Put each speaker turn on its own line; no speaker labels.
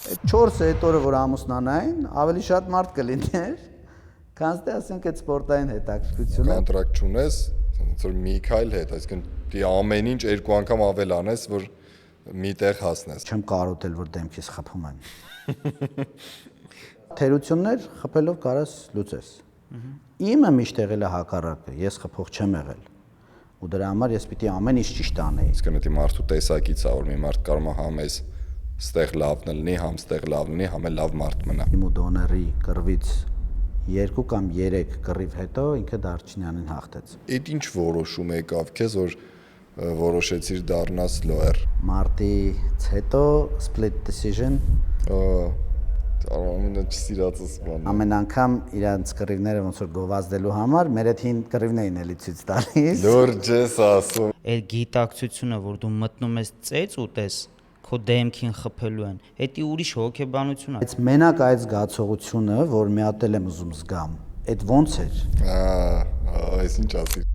4 այդ օրը որ ամուսնանային, ավելի շատ մարդ կլիներ, քան թե ասենք այդ սպորտային հետաքրքրությունը։
Կոնտրակտ չունես, ոնց որ մի քայլ հետ, այսինքն դի ամեն ինչ 2 անգամ ավել անես, որ մի տեղ հասնես։
Չեմ կարոտել, որ դեմքից խփում են։ Թերություններ խփելով կարաս լուծես։ Իմը միշտ եղել է հակառակը, ես խփող չեմ եղել։ Ու դրա համար ես պիտի ամեն ինչ ճիշտ անեի։
Իսկն դա մարդու տեսակից է, որ մի մարդ կարող է համ էս ստեղ լավն լինի, համ ստեղ լավ լինի, համ էլ լավ մարդ մնա։
Իմ ու դոների կռվից 2 կամ 3 կռիվ հետո ինքը Դարչինյանին հաղթեց։
Այդ ինչ որոշում եկավ քեզ, որ որոշեցիր դառնաս լոեր։
Մարտից հետո split decision
ամենը չսիրածս բանը։
ամեն անգամ իրանց կռիվները ոնց որ գովազդելու համար մեր այդ հին կռիվն էին էլի ցույց տալիս։
Լուրջ ես ասում։
Այդ գիտակցությունը, որ դու մտնում ես ծեծ ուտես, քո դեմքին խփելու են, դա ուրիշ հոգեբանություն է։
Բայց մենակ այդ զգացողությունը, որ մի հատ եմ ուզում զգամ, այդ ո՞նց էր։
Այս ինչ ասիր։